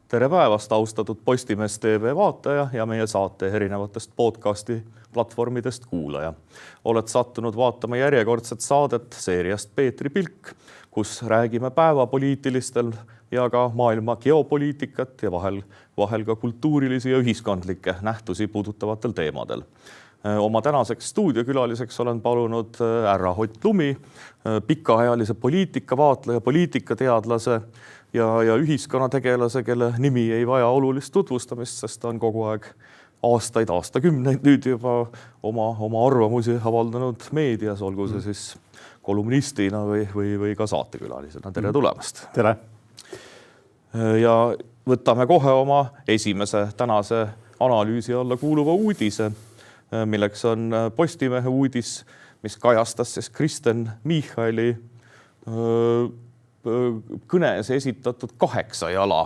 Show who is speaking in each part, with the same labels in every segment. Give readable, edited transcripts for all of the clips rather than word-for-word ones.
Speaker 1: Tere päevast, austatud Postimees TV vaataja ja meie saate erinevatest podcasti platvormidest kuulaja. Oled sattunud vaatama järjekordset saadet seeriast Peetri Pilk, kus räägime päevapoliitilistel ja ka maailma geopoliitikat ja vahel ka kultuurilisi ja ühiskondlikke nähtusi puudutavatel teemadel. Oma tänaseks stuudiokülaliseks olen palunud härra Ott Lumi, pikaajalise poliitikavaatleja, poliitikateadlase ja ühiskonnategelase, kelle nimi ei vaja olulist tutvustamist, sest ta on kogu aeg aastakümneid nüüd juba oma arvamusi avaldanud meedias, olgu see siis kolumnistina või ka saatekülalisena. Tere tulemast!
Speaker 2: Tere!
Speaker 1: Ja võtame kohe oma esimese tänase analüüsi alla kuuluva uudise, milleks on Postimehe uudis, mis kajastas siis Kristen Michali kõnes esitatud 8 jala,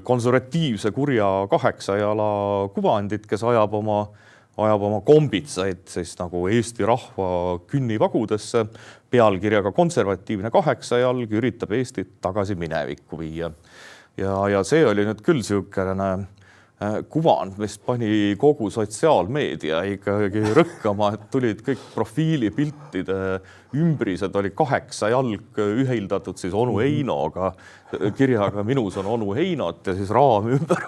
Speaker 1: konservatiivse kurja 8 jala kuvandit, kes ajab oma kombitsaid siis nagu Eesti rahva künnivagudesse pealkirjaga konservatiivne 8 jalg üritab Eestit tagasi minevikku viia. Ja see oli nüüd küll siukene kuvand, mis pani kogu sotsiaalmeedia ikkagi rõkkama, et tulid kõik profiilipiltide ümbrised, oli 8 jalg ühildatud siis onu Heinoga, kirjaga minus on onu Heinot ja siis raam ümber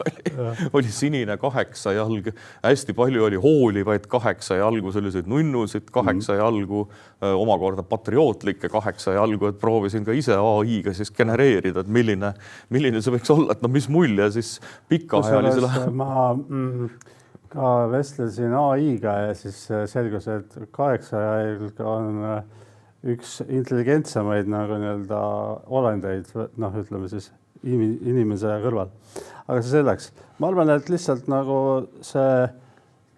Speaker 1: oli sinine 8 jalg. Hästi palju oli hoolivaid 8 jalgu, selliseid nunnusid 8 jalgu, omakorda patriootlikke 8 jalgu, et proovisin ka ise AI-ga siis genereerida, et milline see võiks olla, et mis mulje siis pikaajalisele.
Speaker 2: Ma ka vestlesin AI-ga ja siis selgus, et 8 jalg on üks intelligentsemaid nagu nii-öelda olendeid, ütleme siis inimese kõrval. Aga see selleks. Ma arvan, et lihtsalt nagu see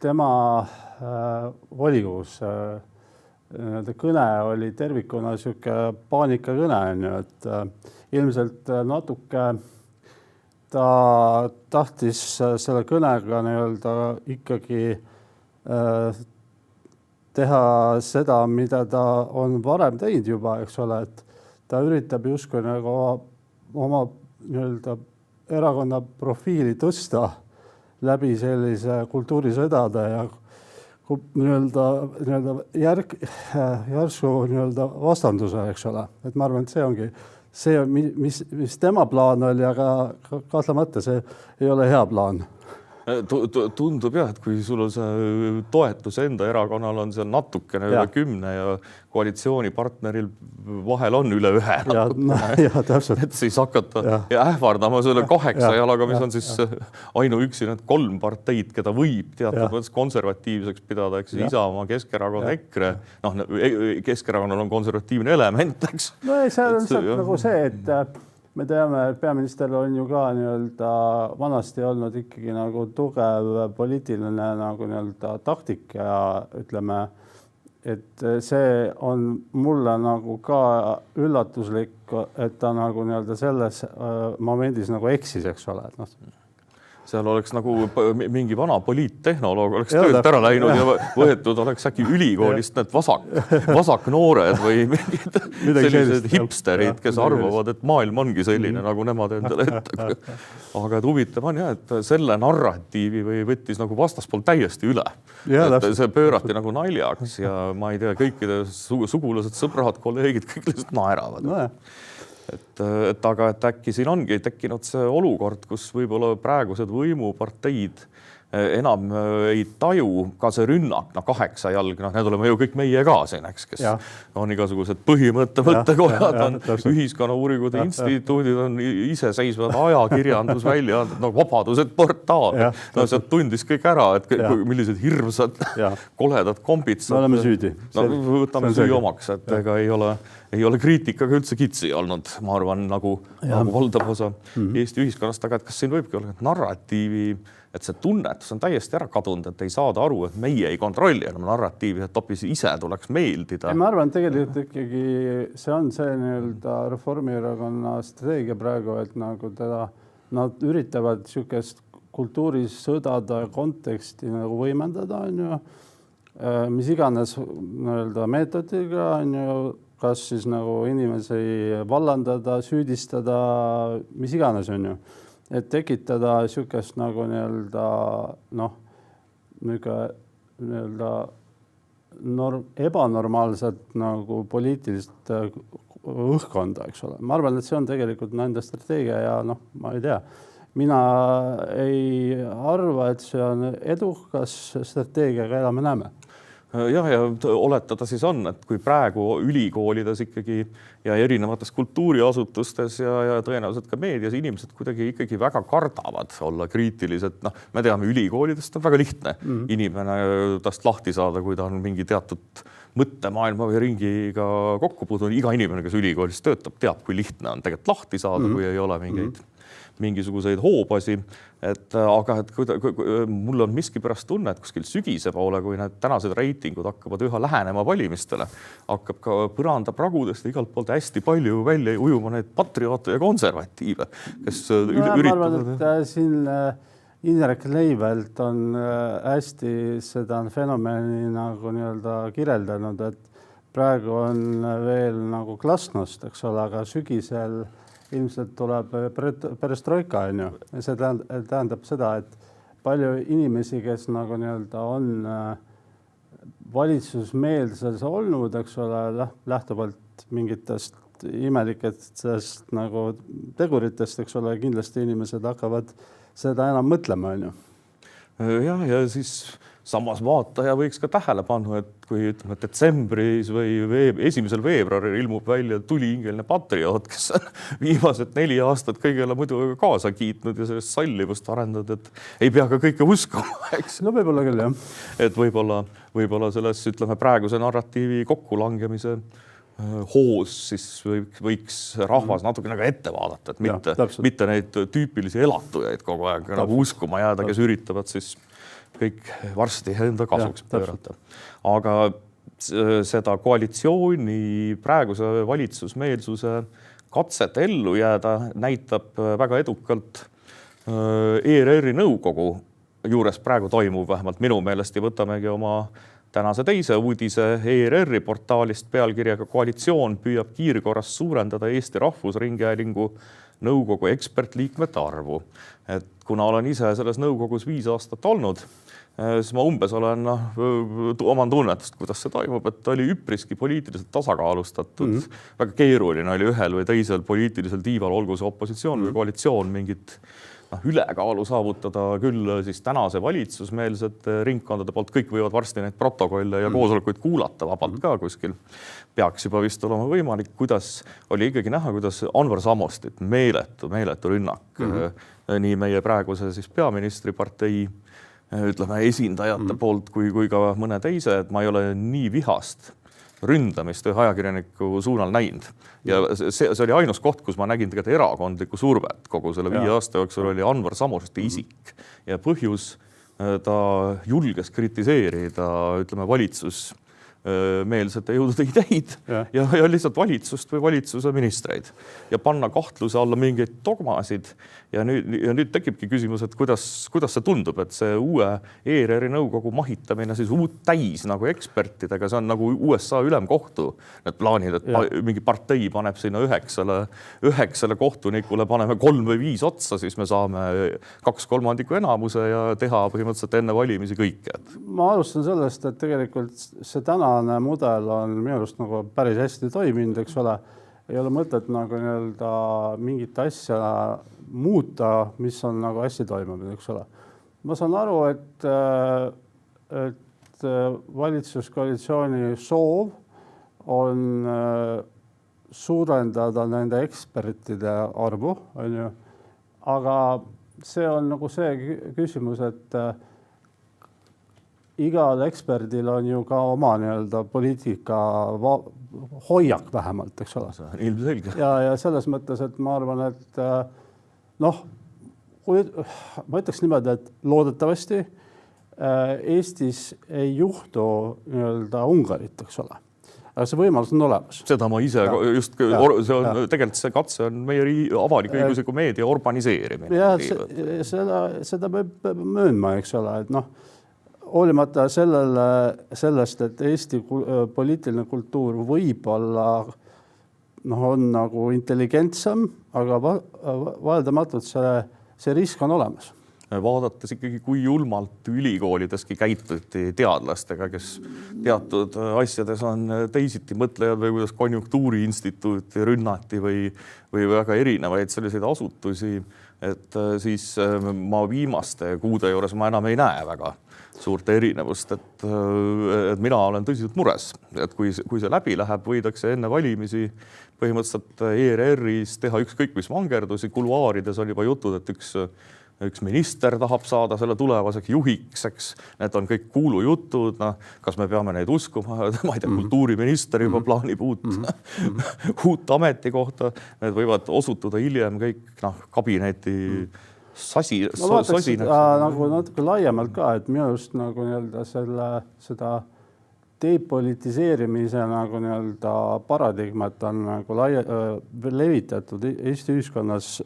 Speaker 2: tema volikogus kõne oli tervikuna siuke paanikakõne, et ilmselt natuke ta tahtis selle kõnega nii-öelda ikkagi teha seda, mida ta on varem teinud juba, eks ole, et ta üritab justkui nagu oma nii-öelda erakonna profiili tõsta läbi sellise kultuurisõdade ja nii-öelda järsku nii-öelda vastanduse, eks ole. Et ma arvan, et see ongi see, mis tema plaan oli, aga kahtlemata see ei ole hea plaan.
Speaker 1: Tundub jah, et kui sul on see toetus enda erakonnal on seal natukene üle 10 ja koalitsioonipartneril vahel on üle 1.
Speaker 2: Ja, täpselt.
Speaker 1: Et siis hakata ja ähvardama selle 8 jalaga, mis on siis ainuüksi need 3 parteid, keda võib teatud konservatiivseks pidada, eks Isamaa, Keskerakond, EKRE. Keskerakonnal on konservatiivne element, eks.
Speaker 2: No ei, see on nagu see, et me teame, et peaminister on ju ka nii-öelda vanasti olnud ikkagi nagu tugev poliitiline nagu nii-öelda taktik ja ütleme, et see on mulle nagu ka üllatuslik, et ta nagu nii-öelda selles momendis nagu eksis, eks ole.
Speaker 1: Seal oleks nagu mingi vana poliittehnoloog oleks töölt ära läinud ja võetud oleks äkki ülikoolist need vasaknoored või mingid sellised hipsterid, kes arvavad, et maailm ongi selline, nagu nemad endale ette. Aga et huvitav on jah, et selle narratiivi või võttis nagu vastaspool täiesti üle. Et see pöörati nagu naljaks ja ma ei tea, kõikide sugulased, sõbrad, kolleegid, kõik lihtsalt naeravad. Aga äkki siin ongi tekkinud see olukord, kus võib-olla praegused võimuparteid enam ei taju ka see rünnak, 8 jalg, need oleme ju kõik meie ka siin, eks, kes on igasugused mõttekojad, on ühiskonnauuringute instituudid, on iseseisvad ajakirjandus välja, vabadused portaal. Sealt tundis kõik ära, et millised hirmsad, koledad kombitsad.
Speaker 2: Me oleme süüdi.
Speaker 1: Võtame süü omaks, et ega ei ole kriitikaga üldse kitsi olnud, ma arvan, nagu valdav osa Eesti ühiskonnast, aga et kas siin võibki olla narratiivi, et see tunnetus on täiesti ära kadunud, et ei saada aru, et meie ei kontrolli enam narratiivi, et hoopis ise tuleks meeldida.
Speaker 2: Ma arvan, tegelikult ikkagi see on see nii-öelda Reformierakonna strateegia praegu, et nagu nad üritavad niisugust kultuurisõdade konteksti nagu võimendada, on ju, mis iganes nii-öelda meetodiga, on ju, kas siis nagu inimesi vallandada, süüdistada, mis iganes on ju. et tekitada niisugust nagu nii-öelda ebanormaalset nagu poliitilist õhkkonda, eks ole. Ma arvan, et see on tegelikult nende strateegia ja ma ei tea. Mina ei arva, et see on edukas strateegiaga elame näeme.
Speaker 1: Ja oletada siis on, et kui praegu ülikoolides ikkagi ja erinevates kultuuriasutustes ja tõenäoliselt ka meedias inimesed kuidagi ikkagi väga kardavad olla kriitilised. Me teame, ülikoolidest on väga lihtne inimene tast lahti saada, kui ta on mingi teatud mõttemaailma või ringiga kokku puudunud. Iga inimene, kes ülikoolis töötab, teab, kui lihtne on tegelikult lahti saada, kui ei ole mingisuguseid hoobasi. Aga mul on miskipärast tunne, et kuskil sügise poole, kui need tänased reitingud hakkavad üha lähenema valimistele, hakkab ka põranda pragudest igalt poolt hästi palju välja ujuma need patrioote ja konservatiive, kes üritavad...
Speaker 2: Ma arvan, et siin Indrek Neivelt on hästi seda fenomeni nagu nii-öelda kirjeldanud, et praegu on veel nagu glasnost, eks ole, aga sügisel ilmselt tuleb perestroika, on ju. See tähendab seda, et palju inimesi, kes nagu nii-öelda on valitsusmeelses olnud, eks ole, lähtuvalt mingitest imelikest nagu teguritest, eks ole, kindlasti inimesed hakkavad seda enam mõtlema, on ju.
Speaker 1: Ja siis samas vaataja võiks ka tähele panna, et kui ütleme, detsembris või 1. veebruaril ilmub välja tulihingeline patrioot, kes on viimased 4 aastat kõigele muidu kaasa kiitnud ja sellest sallivust arendanud, et ei pea ka kõike uskuma, eks?
Speaker 2: No võib-olla küll, jah.
Speaker 1: Et võib-olla selles, ütleme, praeguse narratiivi kokkulangemise hoos siis võiks rahvas natuke nagu ette vaadata, et mitte neid tüüpilisi elatujaid kogu aeg nagu uskuma jääda, kes üritavad siis kõik varsti enda kasuks pöörata. Aga seda koalitsiooni praeguse valitsusmeelsuse katset ellu jääda näitab väga edukalt ERR-i nõukogu juures praegu toimuv vähemalt minu meelest ja võtamegi oma tänase teise uudise ERR-i portaalist pealkirjaga Koalitsioon püüab kiirkorras suurendada Eesti Rahvusringhäälingu nõukogu ekspertliikmete arvu. Et kuna olen ise selles nõukogus 5 aastat olnud, siis ma umbes olen oman tunnetust, kuidas see toimub, et oli üpriski poliitiliselt tasakaalustatud. Väga keeruline oli ühel või teisel poliitilisel tiival, olgu see opositsioon või koalitsioon mingit ülekaalu saavutada küll siis tänase valitsusmeelsed ringkondade poolt. Kõik võivad varsti neid protokolle ja koosolekuid kuulata vabalt ka kuskil. Peaks juba vist olema võimalik, kuidas oli ikkagi näha, kuidas Anvar Samostit meeletu rünnak nii meie praeguse siis peaministripartei ütleme esindajate poolt kui ka mõne teise, et ma ei ole nii vihast ründamist ühe ajakirjaniku suunal näinud. Ja see oli ainus koht, kus ma nägin tegelikult erakondlikku survet kogu selle 5 aasta jooksul oli Anvar Samosti isik. Ja põhjus ta julges kritiseerida, ütleme, valitsusmeelsete jõudude ideid ja lihtsalt valitsust või valitsuse ministreid ja panna kahtluse alla mingeid dogmasid. Ja nüüd tekibki küsimus, et kuidas see tundub, et see uue ERR-i nõukogu mahitamine siis uut täis nagu ekspertidega, see on nagu USA ülemkohtu need plaanid, et mingi partei paneb sinna 9 kohtunikule, paneme 3 või 5 otsa, siis me saame 2/3 enamuse ja teha põhimõtteliselt enne valimisi kõike.
Speaker 2: Ma alustan sellest, et tegelikult see tänane mudel on minu arust nagu päris hästi toiminud, eks ole. Ei ole mõtet nagu nii-öelda mingit asja muuta, mis on nagu hästi toimunud, eks ole. Ma saan aru, et valitsuskoalitsiooni soov on suurendada nende ekspertide arvu, on ju. Aga see on nagu see küsimus, et igal eksperdil on ju ka oma nii-öelda poliitika hoiak vähemalt, eks ole.
Speaker 1: Ilmselge.
Speaker 2: Ja selles mõttes, et ma arvan, et ma ütleks niimoodi, et loodetavasti Eestis ei juhtu nii-öelda Ungarit, eks ole. Aga see võimalus on olemas.
Speaker 1: Seda ma ise tegelikult see katse on meie avalik-õigusliku meedia urbaniseerimine.
Speaker 2: Ja seda peab möönma, eks ole, et hoolimata sellest, et Eesti poliitiline kultuur võib-olla on nagu intelligentsem, aga valdamatult see see risk on olemas.
Speaker 1: Vaadates ikkagi, kui julmalt ülikoolideski käituti teadlastega, kes teatud asjades on teisiti mõtlejad või kuidas konjunktuuriinstituuti rünnati või väga erinevaid selliseid asutusi, et siis ma viimaste kuude juures ma enam ei näe väga suurt erinevust, et mina olen tõsiselt mures, et kui see läbi läheb, võidakse enne valimisi põhimõtteliselt ERR-is teha ükskõik mis mangerdusi, kuluaarides on juba jutud, et üks minister tahab saada selle tulevaseks juhiks, eks. Need on kõik kuulujutud, kas me peame neid uskuma, ma ei tea, kultuuriminister juba plaanib uut ametikohta, need võivad osutuda hiljem kõik kabineti sosinaks.
Speaker 2: Nagu natuke laiemalt ka, et minu just nagu nii-öelda seda depolitiseerimise nagu nii-öelda paradigmat on nagu levitatud Eesti ühiskonnas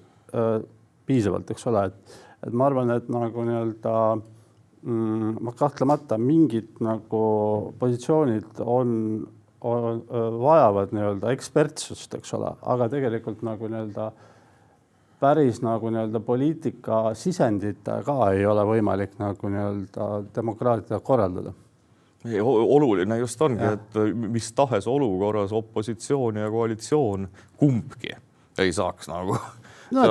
Speaker 2: piisavalt, eks ole, et ma arvan, et nagu nii-öelda ma kahtlemata mingid nagu positsioonid vajavad nii-öelda ekspertsust, eks ole, aga tegelikult nagu nii-öelda päris nagu nii-öelda poliitika sisendit ka ei ole võimalik nagu nii-öelda demokraatia korraldada.
Speaker 1: Oluline just ongi, et mis tahes olukorras opositsioon ja koalitsioon kumbki ei saaks nagu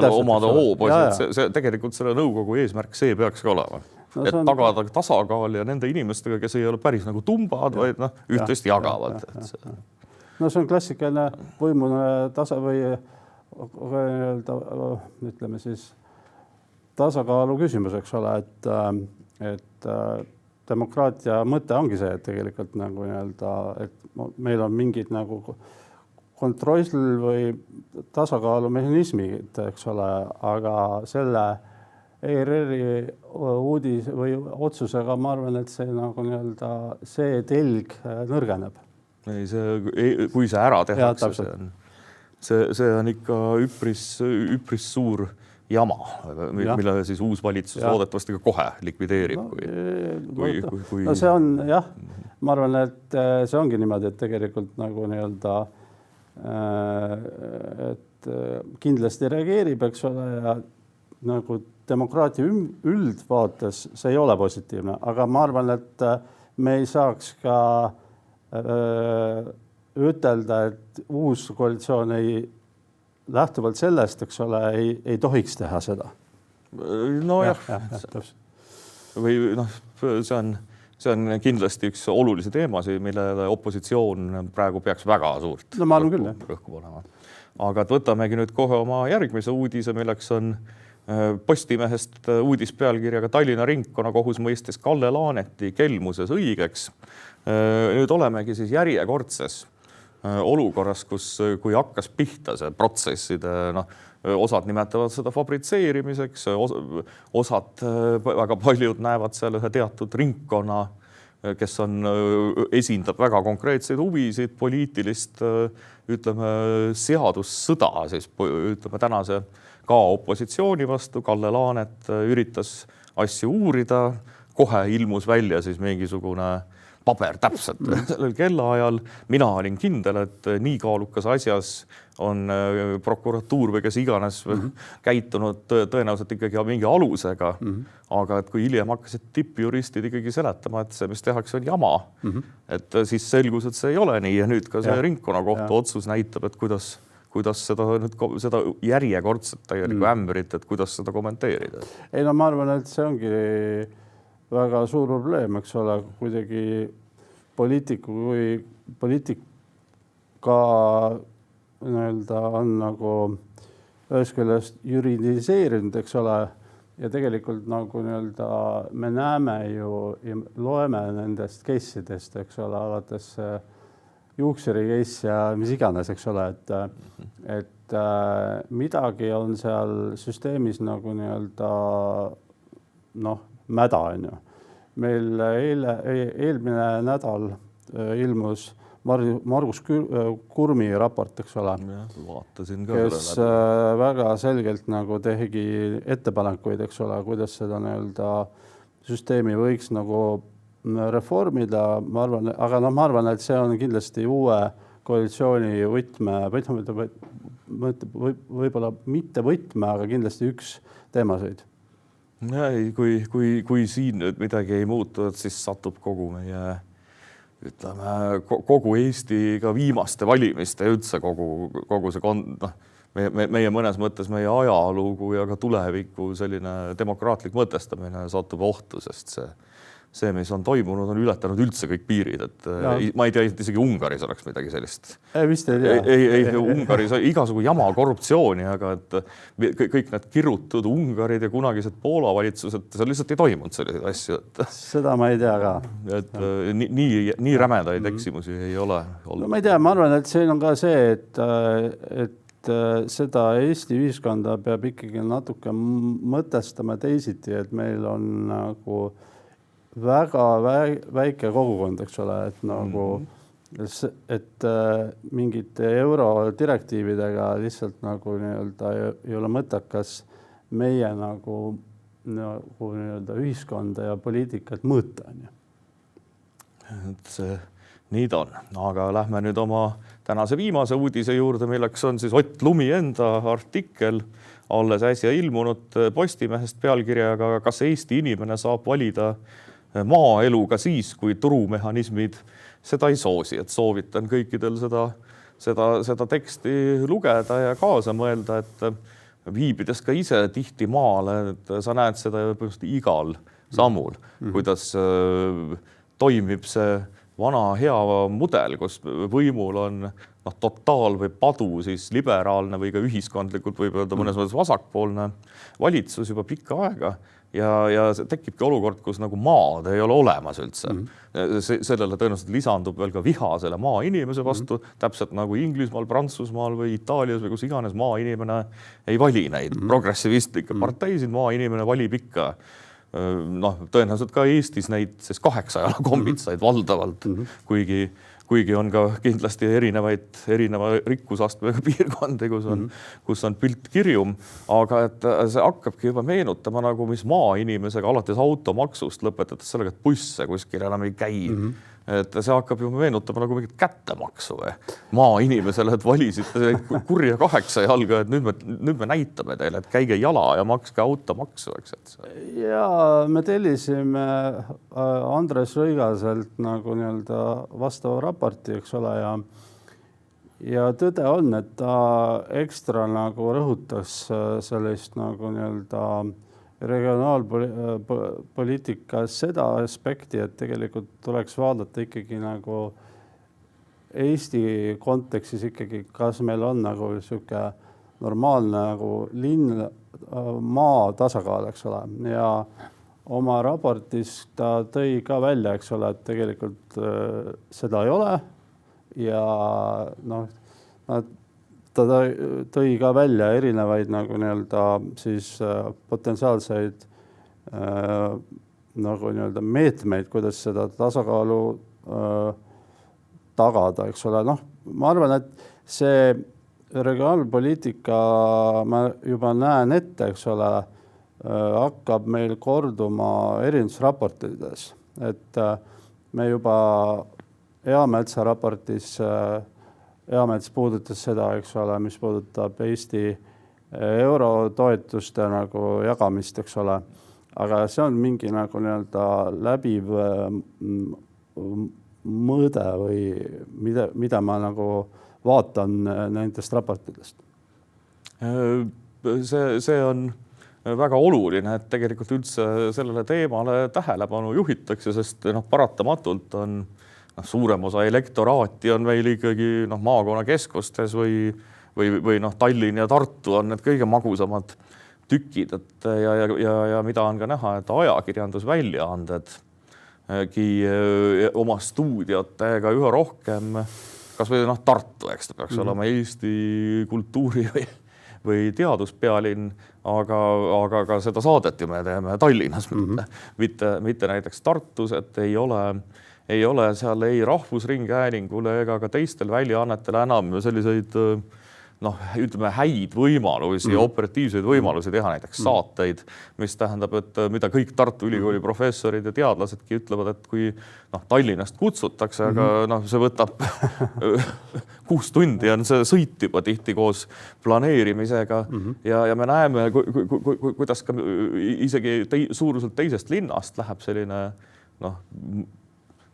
Speaker 1: omada hooba. See tegelikult selle nõukogu eesmärk, see peaks ka olema. Et tagada tasakaal ja nende inimestega, kes ei ole päris nagu tumbad, vaid üht-teist jagavad.
Speaker 2: No see on klassikaline võimune või ütleme siis tasakaalu küsimus, eks ole, et demokraatia mõte ongi see, et tegelikult nagu nii-öelda, et meil on mingid nagu kontroll või tasakaalumehhanismid, eks ole, aga selle ERR-i uudis või otsusega ma arvan, et see nagu nii-öelda see telg nõrgeneb.
Speaker 1: Kui see ära tehakse, see on ikka üpris suur jama, mille siis uus valitsus loodetavasti ka kohe likvideerib.
Speaker 2: No see on jah, ma arvan, et see ongi niimoodi, et tegelikult nagu nii-öelda et kindlasti reageerib, eks ole, ja nagu demokraatia üldvaates see ei ole positiivne, aga ma arvan, et me ei saaks ka ütelda, et uus koalitsioon lähtuvalt sellest, eks ole, ei tohiks teha seda.
Speaker 1: No jah. Või see on kindlasti üks olulisi teemasid, millele opositsioon praegu peaks väga suurt rõhku panema. Aga võtamegi nüüd kohe oma järgmise uudise, milleks on Postimehest uudis pealkirjaga Tallinna ringkonnakohus mõistis Kalle Laaneti kelmuses õigeks. Nüüd olemegi siis järjekordses olukorras, kui hakkas pihta see protsesside, osad nimetavad seda fabritseerimiseks, osad väga paljud näevad seal ühe teatud ringkonna, kes esindab väga konkreetseid huvisid, poliitilist, ütleme, seadussõda, siis ütleme tänase ka opositsiooni vastu. Kalle Laanet üritas asju uurida, kohe ilmus välja siis mingisugune paber täpselt sellel kellaajal. Mina olin kindel, et nii kaalukas asjas on prokuratuur või kes iganes käitunud tõenäoliselt ikkagi mingi alusega. Aga et kui hiljem hakkasid tippjuristid ikkagi seletama, et see, mis tehakse, on jama, et siis selgus, et see ei ole nii. Ja nüüd ka see ringkonnakohtu otsus näitab, et kuidas seda järjekordset täielikku ämbrit, et kuidas seda kommenteerida.
Speaker 2: Ei, no ma arvan, et see ongi väga suur probleem, eks ole, kuidagi poliitika nii-öelda on nagu ühest küljest juridiseerinud, eks ole, ja tegelikult nagu nii-öelda me näeme ju ja loeme nendest case'idest, eks ole, alates juukseri case ja mis iganes, eks ole, et midagi on seal süsteemis nagu nii-öelda mäda on ju. Meil eelmine nädal ilmus Margus Kurmi raport, eks ole, kes väga selgelt nagu tegi ettepanekuid, eks ole, kuidas seda nii-öelda süsteemi võiks nagu reformida, ma arvan, aga ma arvan, et see on kindlasti uue koalitsiooni võib-olla mitte võtme, aga kindlasti üks teemasid.
Speaker 1: Kui siin nüüd midagi ei muutu, siis satub kogu meie, ütleme, kogu Eesti ka viimaste valimiste ja üldse kogu see meie mõnes mõttes meie ajalugu ja ka tuleviku selline demokraatlik mõtestamine satub ohtu, sest see, mis on toimunud, on ületanud üldse kõik piirid, et ma ei tea, isegi Ungaris oleks midagi sellist.
Speaker 2: Vist ei tea.
Speaker 1: Ei, Ungaris igasugu jama korruptsiooni, aga et kõik need kirutud Ungarid ja kunagised Poola valitsused, seal lihtsalt ei toimunud selliseid asju.
Speaker 2: Seda ma ei tea ka.
Speaker 1: Et nii rämedaid eksimusi ei ole olnud.
Speaker 2: No, ma ei tea, ma arvan, et siin on ka see, et seda Eesti ühiskonda peab ikkagi natuke mõtestama teisiti, et meil on nagu väga väike kogukond, eks ole, et nagu, et mingite eurodirektiividega lihtsalt nagu nii-öelda ei ole mõttekas meie nagu nii-öelda ühiskonda ja poliitikat mõõta.
Speaker 1: Et nii ta on, aga lähme nüüd oma tänase viimase uudise juurde, milleks on siis Ott Lumi enda artikkel alles äsja ilmunud Postimehest pealkirjaga, kas Eesti inimene saab valida maaelu ka siis, kui turumehhanismid seda ei soosi, et soovitan kõikidel seda teksti lugeda ja kaasa mõelda, et viibides ka ise tihti maale, et sa näed seda igal sammul, kuidas toimib see vana hea mudel, kus võimul on totaal või padu siis liberaalne või ka ühiskondlikult võib öelda mõnes mõttes vasakpoolne valitsus juba pikka aega. Ja tekibki olukord, kus nagu maad ei ole olemas üldse. Sellele tõenäoliselt lisandub veel ka viha selle maa inimese vastu, täpselt nagu Inglismaal, Prantsusmaal või Itaalias või kus iganes maa inimene ei vali neid progressivistlikke parteisid, maa inimene valib ikka. Tõenäoliselt ka Eestis neid 8 kombitsaid valdavalt, kuigi on ka kindlasti erineva rikkusastmega piirkondi, kus on pilt kirjum, aga et see hakkabki juba meenutama nagu mis maainimesega alates automaksust lõpetades sellega, et busse kuskil enam ei käi. Et see hakkab juba meenutama nagu mingit kättemaksu maainimesele, et valisite kurja 8 jalga, et nüüd me näitame teile, et käige jala ja makske automaksu.
Speaker 2: Ja me tellisime Andres Rõigaselt nagu nii-öelda vastava raporti, eks ole, ja tõde on, et ta ekstra nagu rõhutas sellist nagu nii-öelda regionaalpoliitikas seda aspekti, et tegelikult tuleks vaadata ikkagi nagu Eesti kontekstis ikkagi, kas meil on nagu sihuke normaalne nagu linn, maa tasakaal, eks ole. Ja oma raportis ta tõi ka välja, eks ole, et tegelikult seda ei ole ja ta tõi ka välja erinevaid nagu nii-öelda siis potentsiaalseid nagu nii-öelda meetmeid, kuidas seda tasakaalu tagada, eks ole. Ma arvan, et see regionaalpoliitika ma juba näen ette, eks ole, hakkab meil korduma erinevates et me juba Eametsa raportis Eamets puudutas seda, eks ole, mis puudutab Eesti eurotoetuste nagu jagamist, eks ole. Aga see on mingi nagu nii-öelda läbiv mõõde või mida ma nagu vaatan nendest raportidest.
Speaker 1: See on väga oluline, et tegelikult üldse sellele teemale tähelepanu juhitakse, sest paratamatult on suurem osa elektoraati on meil ikkagi maakonna keskustes või Tallinn ja Tartu on need kõige magusamad tükid, ja mida on ka näha, et ajakirjandusväljaanded oma stuudiotega üha rohkem, kas või Tartu, eks ta peaks olema Eesti kultuuri või teaduspealinn, aga ka seda saadet ju me teeme Tallinnas, mitte näiteks Tartus, et ei ole seal ei Rahvusringhäälingule ega ka teistel väljaannetel enam selliseid ütleme häid võimalusi, operatiivseid võimalusi teha näiteks saateid, mis tähendab, et mida kõik Tartu Ülikooli professorid ja teadlasedki ütlevad, et kui Tallinnast kutsutakse, aga see võtab 6 tundi on see sõit juba tihti koos planeerimisega ja me näeme, kuidas ka isegi suuruselt teisest linnast läheb selline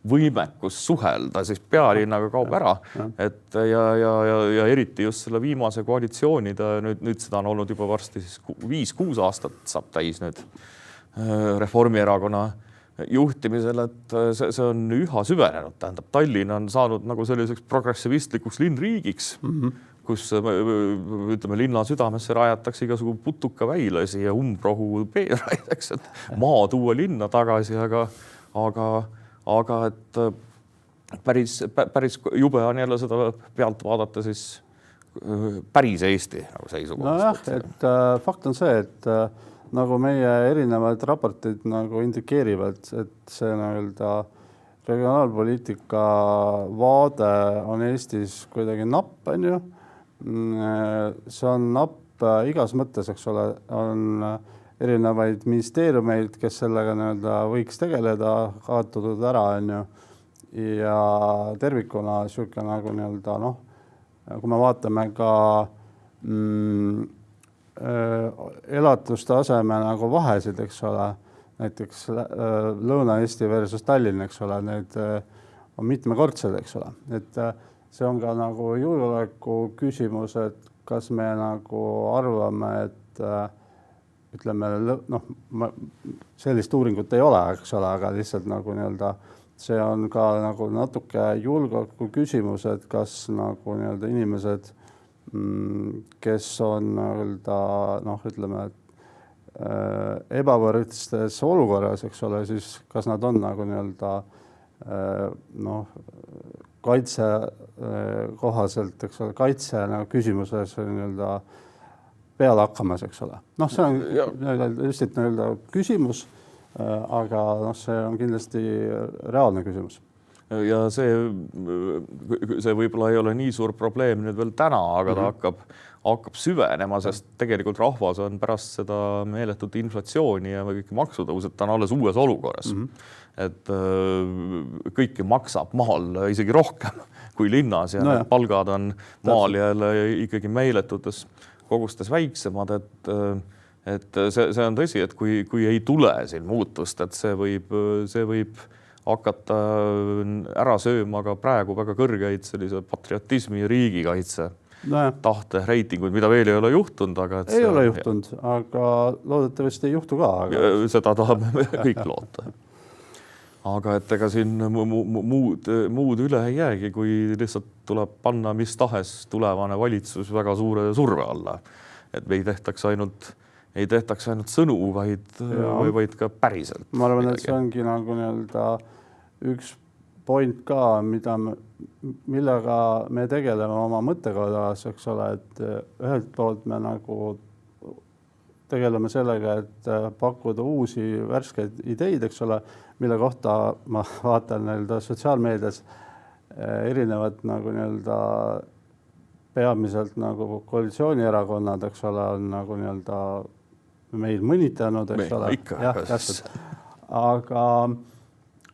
Speaker 1: võimekus suhelda, siis pealinnaga kaob ära, et ja eriti just selle viimase koalitsioonida, nüüd seda on olnud juba varsti siis 5-6 aastat saab täis nüüd Reformierakonna juhtimisel, et see on üha süvenenud, tähendab Tallinn on saanud nagu selliseks progressivistlikuks linnriigiks, kus ütleme linna südamesse rajatakse igasugu putukaväilasi ja umbrohu peeraideks, et maa tuua linna tagasi, aga et päris jube on jälle seda pealt vaadata siis päris Eesti nagu seisukohast.
Speaker 2: Et fakt on see, et nagu meie erinevad raportid nagu indikeerivad, et see regionaalpoliitika vaade on Eestis kuidagi napp, on ju. See on napp igas mõttes, eks ole, on erinevaid ministeeriumeid, kes sellega võiks tegeleda, kaotatud ära, on ju. Ja tervikuna siuke nagu kui me vaatame ka elatustaseme nagu vahesid, eks ole, näiteks Lõuna-Eesti versus Tallinn, eks ole, need on mitmekordsed, eks ole. Et see on ka nagu julgeoleku küsimus, et kas me nagu arvame, et ütleme, sellist uuringut ei ole, eks ole, aga lihtsalt nagu see on ka nagu natuke julgeoleku küsimus, et kas nagu inimesed, kes on ütleme, ebavõrdstes olukorras, eks ole, siis kas nad on nagu kaitse kohaselt, eks ole, kaitse küsimuses peale hakkamas, eks ole. See on lihtsalt küsimus, aga see on kindlasti reaalne küsimus.
Speaker 1: Ja see võib-olla ei ole nii suur probleem nüüd veel täna, aga ta hakkab süvenema, sest tegelikult rahvas on pärast seda meeletut inflatsiooni ja kõik maksutõused, ta on alles uues olukorras. Et kõiki maksab maal isegi rohkem kui linnas ja palgad on maal jälle ikkagi meeletutes kogustes väiksemad, et see on tõsi, et kui ei tule siin muutust, et see võib hakata ära sööma ka praegu väga kõrgeid sellise patriotismi ja riigikaitse tahte reitinguid, mida veel ei ole juhtunud. Aga
Speaker 2: ei ole juhtunud, aga loodetavasti ei juhtu ka. Aga...
Speaker 1: Seda tahame kõik loota. Aga et ega siin muud üle ei jäägi, kui lihtsalt tuleb panna mis tahes tulevane valitsus väga suure surve alla. Et me ei tehtaks ainult sõnu, vaid ka päriselt.
Speaker 2: Ma arvan, et see ongi nagu üks point ka, millega me tegeleme oma mõttekodas, eks ole, et ühelt poolt me nagu tegeleme sellega, et pakkuda uusi värskeid ideid, eks ole, mille kohta ma vaatan sotsiaalmeedias erinevad nagu peamiselt nagu koalitsioonierakonnad, eks ole, on nagu meil mõnitanud, eks ole.
Speaker 1: Ikka.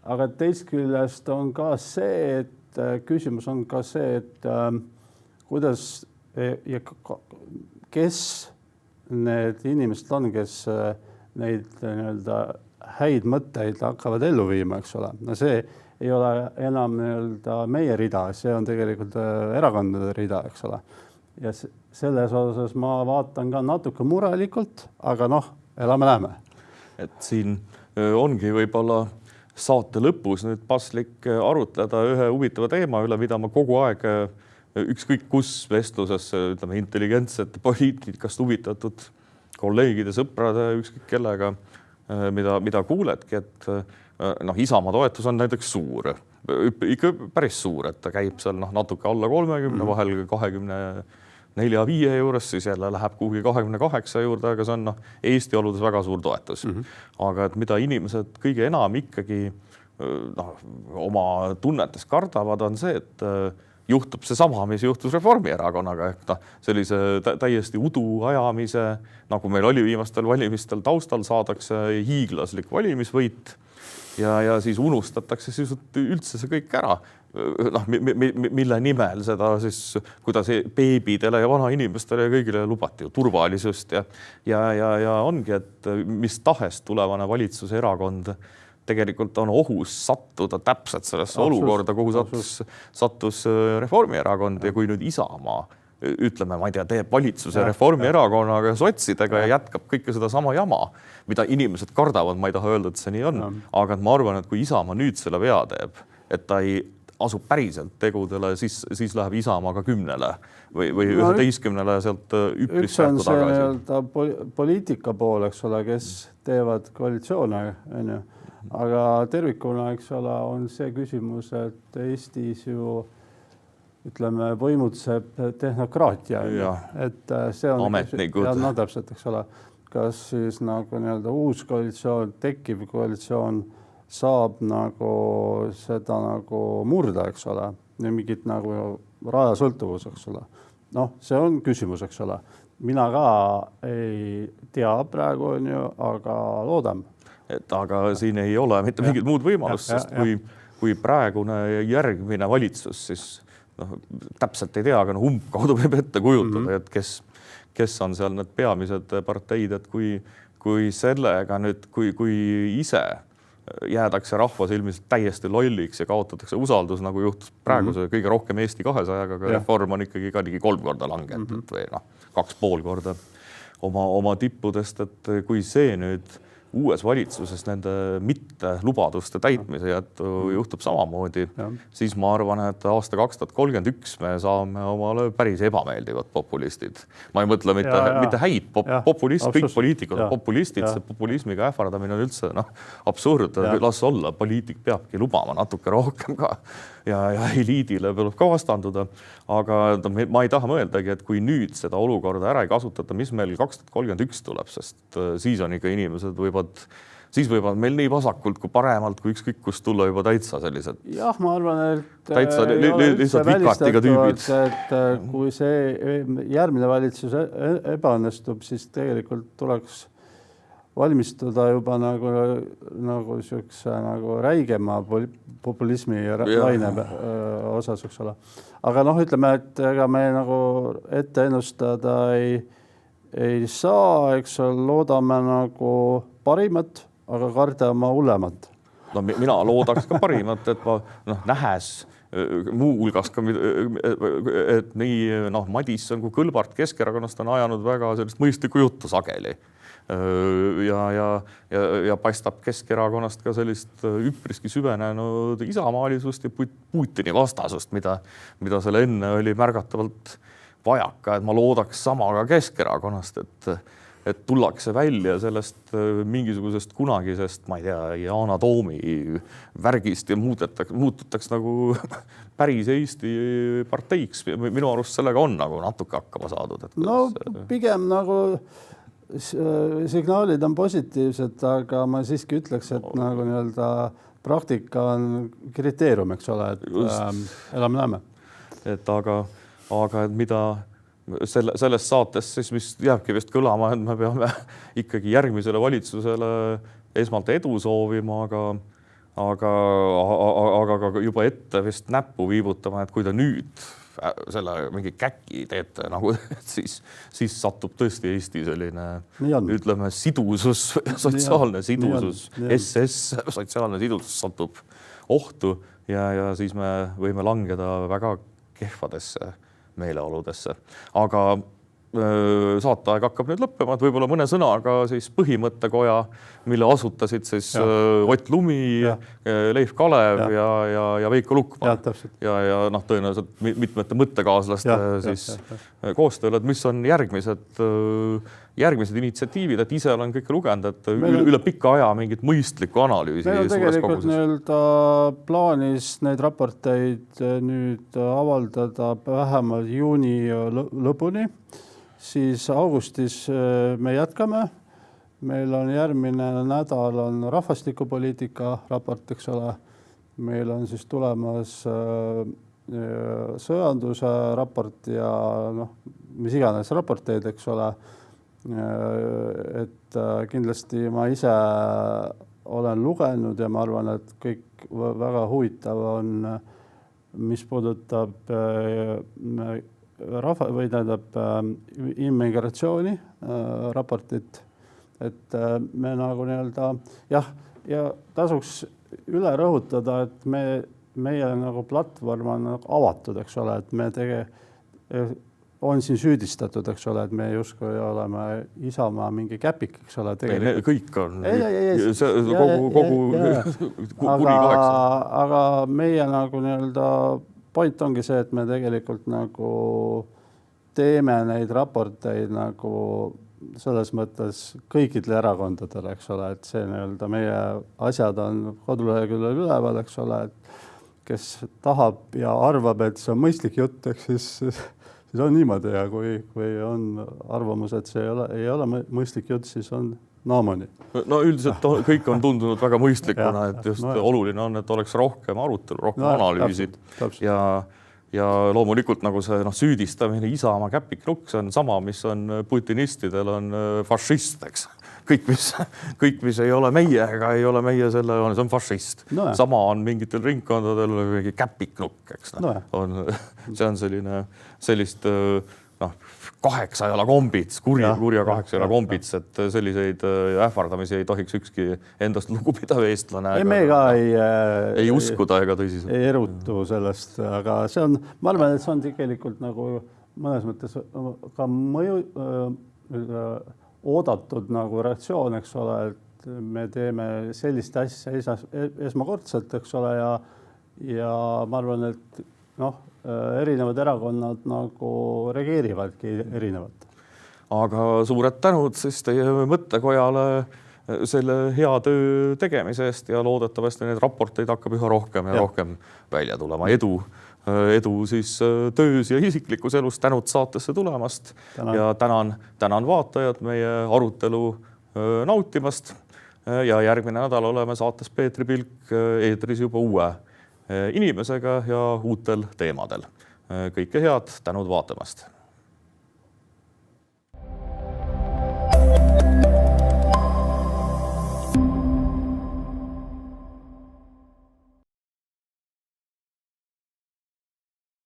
Speaker 2: Aga teist küljest on ka see, et küsimus on ka see, et kuidas ja kes need inimesed on, kes neid häid mõtteid hakkavad ellu viima, eks ole. No see ei ole enam meie rida, see on tegelikult erakondade rida, eks ole. Ja selles osas ma vaatan ka natuke murelikult, aga elame-läheme.
Speaker 1: Et siin ongi võib-olla saate lõpus nüüd paslik arutleda ühe huvitava teema üle, mida ma kogu aeg ükskõik kus vestluses, ütleme, intelligentsete poliitikast huvitatud kolleegide, sõprade, ükskõik kellega, mida kuuledki, et Isamaa toetus on näiteks suur, ikka päris suur, et ta käib seal natuke alla 30, vahel 24-5 juures, siis jälle läheb kuhugi 28 juurde, aga see on Eesti oludes väga suur toetus. Aga et mida inimesed kõige enam ikkagi oma tunnetes kardavad, on see, et juhtub see sama, mis juhtus Reformierakonnaga ehk sellise täiesti udu ajamise, nagu meil oli viimastel valimistel taustal, saadakse hiiglaslik valimisvõit ja siis unustatakse siis üldse see kõik ära. Mille nimel seda siis, kuidas beebidele ja vanainimestele ja kõigile lubati turvalisust ja ongi, et mis tahes tulevane valitsuse erakond tegelikult on ohus sattuda täpselt sellesse olukorda, kuhu sattus Reformierakond ja kui nüüd Isamaa, ütleme, ma ei tea, teeb valitsuse Reformierakonnaga ja sotsidega ja jätkab kõike seda sama jama, mida inimesed kardavad, ma ei taha öelda, et see nii on, aga ma arvan, et kui Isamaa nüüd selle vea teeb, et ta ei asub päriselt tegudele, siis läheb Isamaaga 10 või 11 sealt üpris kätku tagasi.
Speaker 2: Üks on poliitika pool, eks ole, kes teevad koalitsioone, aga tervikuna, eks ole, on see küsimus, et Eestis ju ütleme, võimutseb tehnokraatia, et see on
Speaker 1: ametnikud.
Speaker 2: Ja täpselt, eks ole, kas siis nagu uus koalitsioon, tekkiv koalitsioon saab nagu seda nagu murda, eks ole, ja mingit nagu rajasõltuvus, eks ole. See on küsimus, eks ole. Mina ka ei tea praegu, aga loodam.
Speaker 1: Aga siin ei ole mitte mingit muud võimalust, sest kui praegune järgmine valitsus, siis täpselt ei tea, aga umbkaudu võib ette kujutada, et kes on seal need peamised parteid, et kui sellega nüüd, kui ise jäädakse rahva silmis täiesti lolliks ja kaotatakse usaldus, nagu juhtus praeguse kõige rohkem Eesti 200-ga, aga Reform on ikkagi ka 3 korda langenud või 2,5 korda oma tippudest, et kui see nüüd uues valitsuses nende mitte lubaduste täitmise juhtub samamoodi, siis ma arvan, et aasta 2031 me saame omale päris ebameeldivad populistid. Ma ei mõtle mitte häid populist, kõik poliitikud on populistid, see populismiga ähvardamine on üldse absurd, las olla, poliitik peabki lubama natuke rohkem ka ja eliidile peab ka vastanduda, aga ma ei taha mõeldagi, et kui nüüd seda olukorda ära ei kasutata, mis meil 2031 tuleb, sest siis on ikka inimesed siis võivad meil nii vasakult kui paremalt, kui ükskõik kust tulla juba täitsa sellised.
Speaker 2: Jah, ma arvan, et
Speaker 1: täitsa lihtsalt vikatiga tüübid.
Speaker 2: Et kui see järgmine valitsus ebaõnnestub, siis tegelikult tuleks valmistuda juba nagu siukse nagu räigema populismi laine osas, eks ole. Aga ütleme, et ega me nagu ette ennustada ei saa, eks loodame nagu parimat, aga kardama hullemat.
Speaker 1: Mina loodaks ka parimat, et ma nähes muu hulgas ka, et nii Madisson kui Kõlvart Keskerakonnast on ajanud väga sellist mõistlikku juttu sageli. Ja paistab Keskerakonnast ka sellist üpriski süvenenud isamaalisust ja Putini vastasust, mida selle enne oli märgatavalt vajaka, et ma loodaks sama ka Keskerakonnast, et tullakse välja sellest mingisugusest kunagisest, ma ei tea, Yana Toomi värgist ja muututaks nagu päris Eesti parteiks. Minu arust sellega on nagu natuke hakkama saadud.
Speaker 2: Pigem nagu signaalid on positiivsed, aga ma siiski ütleks, et nagu praktika on kriteerium, eks ole, et elame näeme. Aga mida selles saates siis, mis jääbki vist kõlama, et me peame ikkagi järgmisele valitsusele esmalt edu soovima, aga juba ette vist näppu viibutama, et kui ta nüüd selle mingi käki teete, nagu, siis satub tõesti Eesti selline, ütleme, sidusus, sotsiaalne sidusus, SS, sotsiaalne sidusus satub ohtu ja siis me võime langeda väga kehvadesse meeleoludesse. Aga saateaeg hakkab nüüd lõppema, et võib-olla mõne sõnaga siis põhimõttekoja, mille asutasid siis Ott Lumi, Leif Kalev ja Veiko Lukman. Ja tõenäoliselt mitmete mõttekaaslaste siis koostööl, et mis on järgmised initsiatiivid, et ise olen kõike lugenud, et üle pikka aja mingit mõistlikku analüüsi. Meil on tegelikult plaanis neid raporteid nüüd avaldada vähemalt juuni lõpuni. Siis augustis me jätkame. Meil on järgmine nädal on rahvastikupoliitika raport, eks ole. Meil on siis tulemas sõjanduse raport ja noh, mis iganes raporteid, eks ole. Et kindlasti ma ise olen lugenud ja ma arvan, et kõik väga huvitav on, mis puudutab immigratsiooni raportit, et me nagu nii-öelda jah, ja tasuks üle rõhutada, et meie nagu platvorm on nagu avatud, eks ole, et me on siin süüdistatud, eks ole, et me justkui oleme Isamaa mingi käpik, eks ole.
Speaker 1: Kõik on kogu kuni 8.
Speaker 2: Aga meie nagu nii-öelda point ongi see, et me tegelikult nagu teeme neid raporteid nagu selles mõttes kõikidele erakondadele, eks ole, et see nii-öelda meie asjad on koduleheküljel üleval, eks ole, et kes tahab ja arvab, et see on mõistlik jutt, eks siis on niimoodi ja kui on arvamus, et see ei ole mõistlik jutt, siis on naamoni.
Speaker 1: No üldiselt kõik on tundunud väga mõistlikuna, et just oluline on, et oleks rohkem arutelu, rohkem analüüsid ja loomulikult nagu see süüdistamine Isamaa käpiknukk, see on sama, mis on putinistidel on fašist, eks. Kõik, mis ei ole meiega, ei ole meie selle, see on fašist. Sama on mingitel ringkondadel mingi käpiknukk, eks. See on sellist 8-jala kombits, kurja 8-jala kombits, et selliseid ähvardamisi ei tohiks ükski endast lugupidav eestlane.
Speaker 2: Me ka
Speaker 1: ei uskuda ega tõsiselt.
Speaker 2: Ei erutu sellest, aga see on, ma arvan, et see on tegelikult nagu mõnes mõttes ka oodatud nagu reaktsioon, eks ole, et me teeme sellist asja esmakordselt, eks ole, ja ma arvan, et erinevad erakonnad nagu reageerivadki erinevalt.
Speaker 1: Aga suured tänud siis teie mõttekojale selle hea töö tegemise eest ja loodetavasti neid raporteid hakkab üha rohkem ja rohkem välja tulema. Edu siis töös ja isiklikus elus, tänud saatesse tulemast ja tänan vaatajad meie arutelu nautimast ja järgmine nädal oleme saates Peetri Pilk eetris juba uue inimesega ja uutel teemadel. Kõike head, tänud vaatamast!